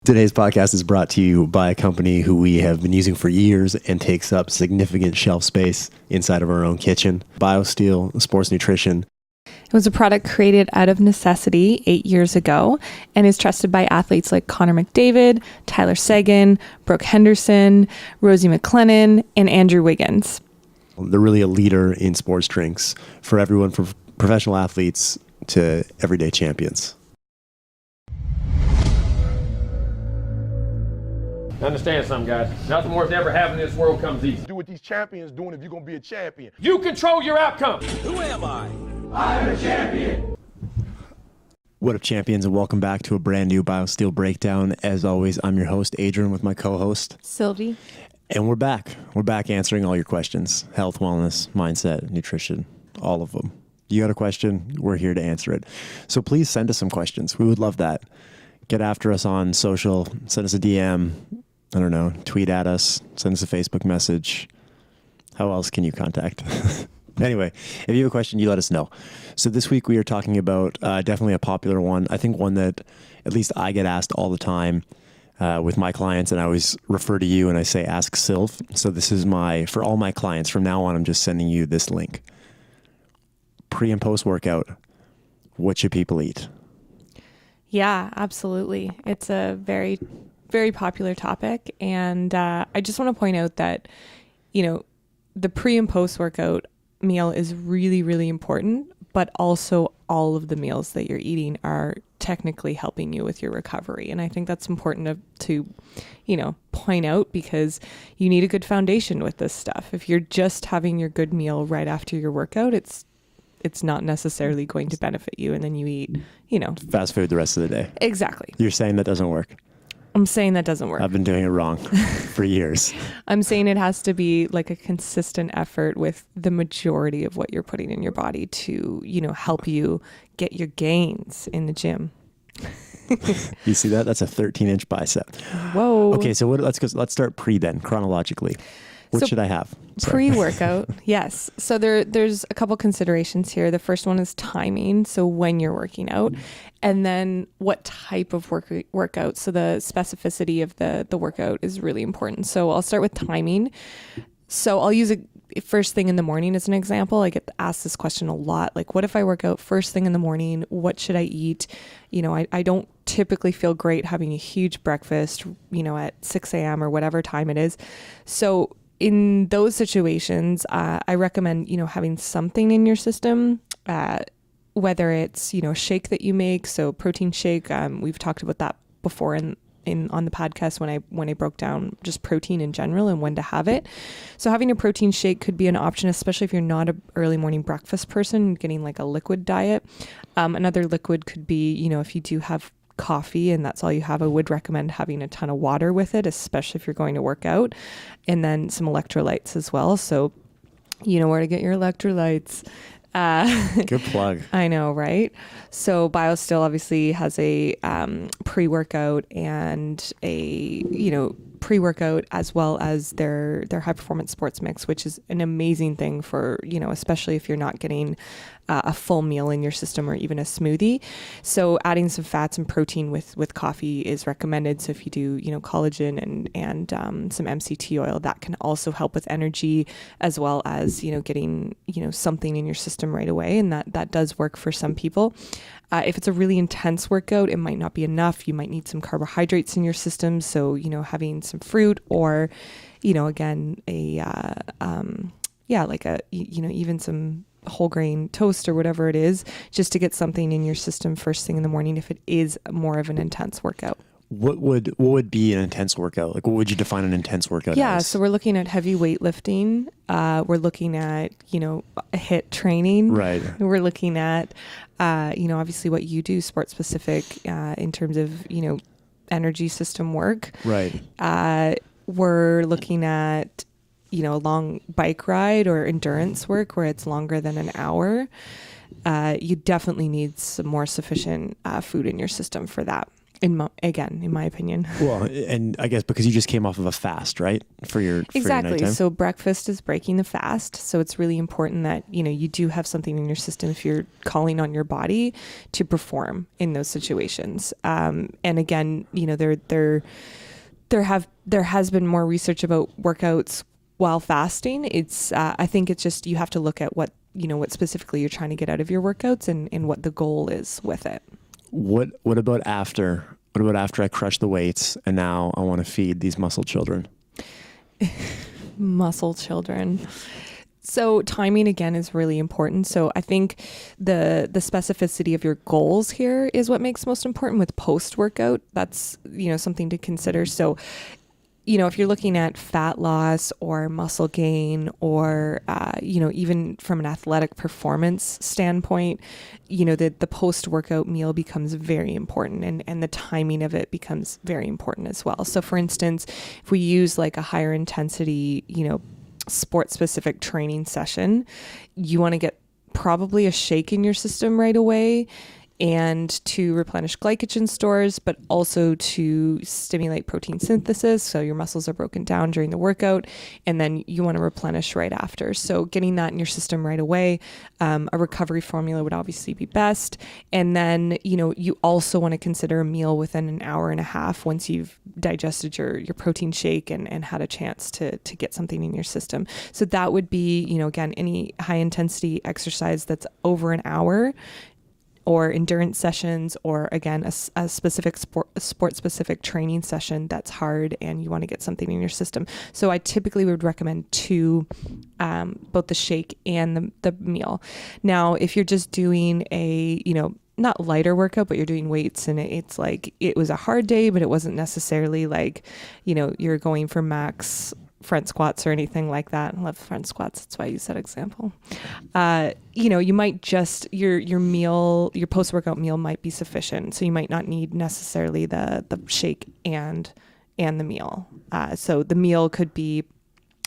Today's podcast is brought to you by a company who we have been using for years and takes up significant shelf space inside of our own kitchen. Biosteel Sports Nutrition. It was a product created out of necessity 8 years ago and is trusted by athletes like Connor McDavid, Tyler Seguin, Brooke Henderson, Rosie MacLennan, and Andrew Wiggins. They're really a leader in sports drinks for everyone from professional athletes to everyday champions. Understand something, guys. Nothing worth ever having in this world comes easy. Do what these champions doing if you're going to be a champion. You control your outcome. Who am I? I'm a champion. What up, champions, and welcome back to a brand new Biosteel Breakdown. As always, I'm your host, Adrian, with my co-host, Sylvie. And we're back. We're back answering all your questions. Health, wellness, mindset, nutrition, all of them. You got a question, we're here to answer it. So please send us some questions. We would love that. Get after us on social, send us a DM. I don't know, tweet at us, send us a Facebook message. How else can you contact? Anyway, if you have a question, you let us know. So this week we are talking about definitely a popular one. I think one that at least I get asked all the time with my clients, and I always refer to you and I say, ask Sylv. So this is for all my clients. From now on, I'm just sending you this link. Pre and post workout, what should people eat? Yeah, absolutely. It's a very, very popular topic. And I just want to point out that, the pre and post workout meal is really, really important, but also all of the meals that you're eating are technically helping you with your recovery. And I think that's important to point out, because you need a good foundation with this stuff. If you're just having your good meal right after your workout, it's not necessarily going to benefit you. And then you eat, fast food the rest of the day. Exactly. You're saying that doesn't work? I'm saying that doesn't work. I've been doing it wrong for years. I'm saying it has to be like a consistent effort with the majority of what you're putting in your body to, help you get your gains in the gym. You see that? That's a 13-inch bicep. Whoa. Okay, so let's start pre then, chronologically. What should I have? Pre-workout, yes. So there's a couple considerations here. The first one is timing, so when you're working out, and then what type of workout. So the specificity of the workout is really important. So I'll start with timing. So I'll use a first thing in the morning as an example. I get asked this question a lot. Like, what if I work out first thing in the morning? What should I eat? I don't typically feel great having a huge breakfast, at 6 a.m. or whatever time it is. So in those situations, I recommend, having something in your system, whether it's, a shake that you make. So protein shake, we've talked about that before on the podcast when I broke down just protein in general and when to have it. So having a protein shake could be an option, especially if you're not an early morning breakfast person, getting like a liquid diet. Another liquid could be, if you do have coffee and that's all you have, I would recommend having a ton of water with it, especially if you're going to work out, and then some electrolytes as well. So you know where to get your electrolytes. Good plug. I know, right? So Biosteel obviously has a pre-workout and a pre-workout as well as their high performance sports mix, which is an amazing thing for especially if you're not getting a full meal in your system or even a smoothie. So adding some fats and protein with coffee is recommended. So if you do collagen and some MCT oil, that can also help with energy, as well as getting something in your system right away, and that does work for some people. If it's a really intense workout, it might not be enough. You might need some carbohydrates in your system. So, having some fruit or, again, even some whole grain toast or whatever it is, just to get something in your system first thing in the morning if it is more of an intense workout. What would be an intense workout? Like, what would you define an intense workout as? So we're looking at heavy weightlifting. We're looking at, HIIT training. Right. We're looking at, obviously what you do, sport specific, in terms of, energy system work. Right. We're looking at, a long bike ride or endurance work where it's longer than an hour. You definitely need some more sufficient food in your system for that. in my opinion. Well, and I guess because you just came off of a fast, right? For your Exactly. nighttime? So breakfast is breaking the fast. So it's really important that, you do have something in your system if you're calling on your body to perform in those situations. And again, there has been more research about workouts while fasting. I think it's just, you have to look at what specifically you're trying to get out of your workouts and what the goal is with it. What about after? What about after I crush the weights and now I want to feed these muscle children? Muscle children. So timing again is really important. So I think the specificity of your goals here is what makes most important with post-workout. That's, something to consider. So, if you're looking at fat loss or muscle gain or, even from an athletic performance standpoint, the post-workout meal becomes very important and the timing of it becomes very important as well. So for instance, if we use like a higher intensity, sport-specific training session, you want to get probably a shake in your system right away and to replenish glycogen stores, but also to stimulate protein synthesis. So your muscles are broken down during the workout, and then you want to replenish right after. So getting that in your system right away, a recovery formula would obviously be best. And then, you also want to consider a meal within an hour and a half once you've digested your protein shake and had a chance to get something in your system. So that would be, again, any high intensity exercise that's over an hour, or endurance sessions, or again, a specific sport specific training session that's hard and you want to get something in your system. So I typically would recommend both the shake and the meal. Now, if you're just doing a, not lighter workout, but you're doing weights and it's like, it was a hard day, but it wasn't necessarily like, you're going for max front squats or anything like that. I love front squats. That's why I use that example. You might just, your meal, your post-workout meal might be sufficient. So you might not need necessarily the shake and the meal. So the meal could be,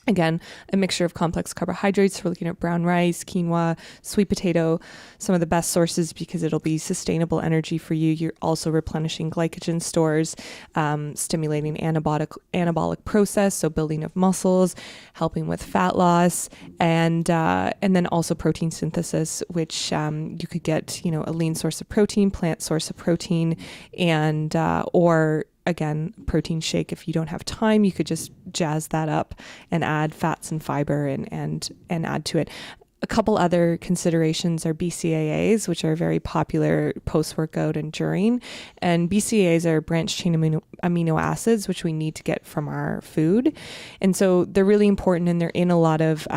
again, a mixture of complex carbohydrates. We're looking at brown rice, quinoa, sweet potato, some of the best sources because it'll be sustainable energy for you. You're also replenishing glycogen stores, stimulating anabolic process, so building of muscles, helping with fat loss, and then also protein synthesis, which you could get, a lean source of protein, plant source of protein, and or again, protein shake. If you don't have time, you could just jazz that up and add fats and fiber and add to it. A couple other considerations are BCAAs, which are very popular post-workout and during. And BCAAs are branched chain amino acids, which we need to get from our food. And so they're really important, and they're in a lot of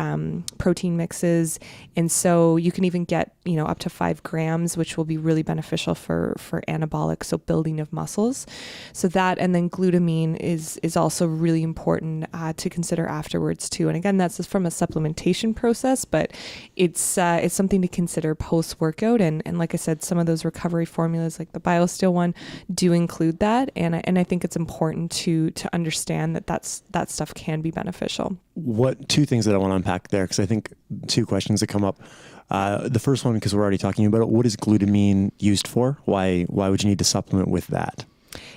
protein mixes. And so you can even get, up to 5 grams, which will be really beneficial for anabolic, so building of muscles. So that, and then glutamine is also really important to consider afterwards too. And again, that's from a supplementation process, but it's something to consider post-workout. And like I said, some of those recovery formulas, like the Biosteel one, do include that. And I think it's important to understand that stuff can be beneficial. Two things that I want to unpack there, because I think 2 questions that come up. The first one, because we're already talking about it, what is glutamine used for? Why would you need to supplement with that?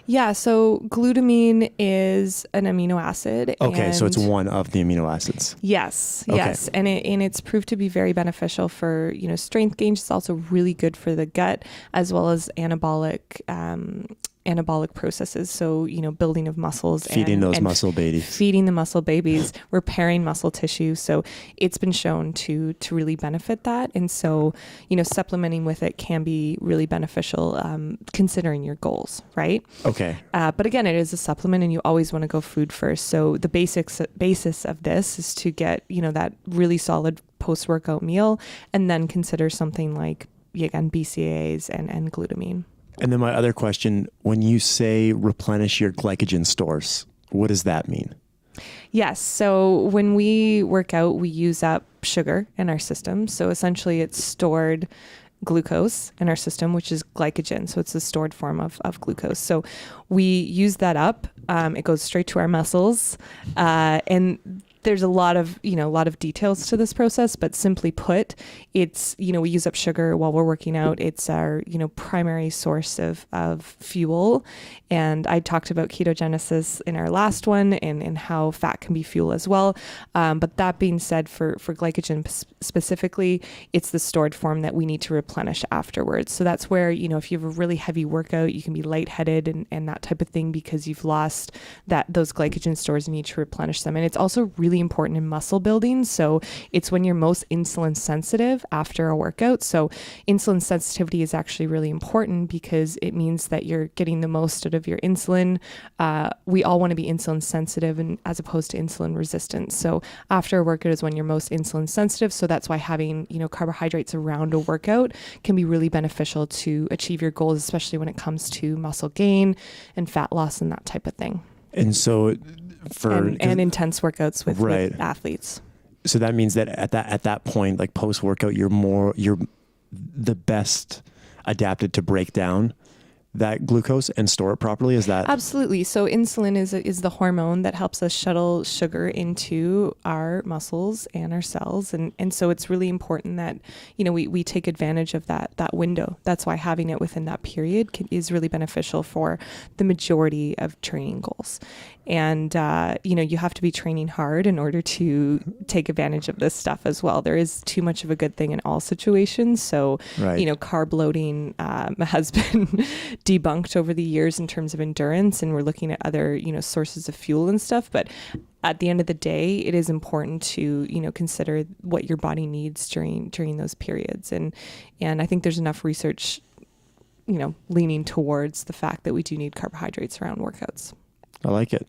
Yeah, so glutamine is an amino acid. Okay, so it's one of the amino acids. Yes, okay. Yes, and it's proved to be very beneficial for strength gains. It's also really good for the gut as well as anabolic processes. So building of muscles, feeding those muscle babies, feeding the muscle babies, repairing muscle tissue. So it's been shown to really benefit that, and so supplementing with it can be really beneficial considering your goals, right? Okay. But again, it is a supplement, and you always want to go food first. So the basis of this is to get that really solid post-workout meal, and then consider something like, again, BCAAs and glutamine. And then my other question, when you say replenish your glycogen stores, what does that mean? Yes. So when we work out, we use up sugar in our system. So essentially it's stored glucose in our system, which is glycogen. So it's a stored form of glucose. So we use that up. It goes straight to our muscles. And there's a lot of details to this process, but simply put, it's, we use up sugar while we're working out. It's our, primary source of fuel. And I talked about ketogenesis in our last one and how fat can be fuel as well. But that being said, for glycogen specifically, it's the stored form that we need to replenish afterwards. So that's where, if you have a really heavy workout, you can be lightheaded and that type of thing because you've lost those glycogen stores and need to replenish them. And it's also really important in muscle building. So it's when you're most insulin sensitive after a workout. So insulin sensitivity is actually really important because it means that you're getting the most out of your insulin. We all want to be insulin sensitive and as opposed to insulin resistant. So after a workout is when you're most insulin sensitive. So that's why having, carbohydrates around a workout can be really beneficial to achieve your goals, especially when it comes to muscle gain and fat loss and that type of thing. And so and intense workouts with athletes. So that means that at that point, like post workout, you're the best adapted to break down that glucose and store it properly. Is that absolutely? So insulin is the hormone that helps us shuttle sugar into our muscles and our cells, and so it's really important that we take advantage of that window. That's why having it within that period is really beneficial for the majority of training goals. And you have to be training hard in order to take advantage of this stuff as well. There is too much of a good thing in all situations. So carb loading has been debunked over the years in terms of endurance, and we're looking at other sources of fuel and stuff. But at the end of the day, it is important to consider what your body needs during those periods. And I think there's enough research leaning towards the fact that we do need carbohydrates around workouts. I like it.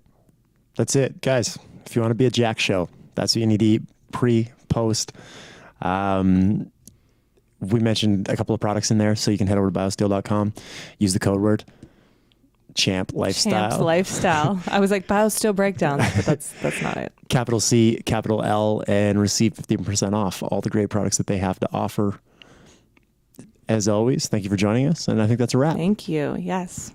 That's it, guys. If you want to be a Jack show, that's what you need to eat pre, post. We mentioned a couple of products in there, so you can head over to biosteel.com, use the code word Champ Lifestyle. Champ Lifestyle. I was like Biosteel Breakdown, but that's not it. Capital C, capital L, and receive 15% off all the great products that they have to offer. As always, thank you for joining us, and I think that's a wrap. Thank you. Yes.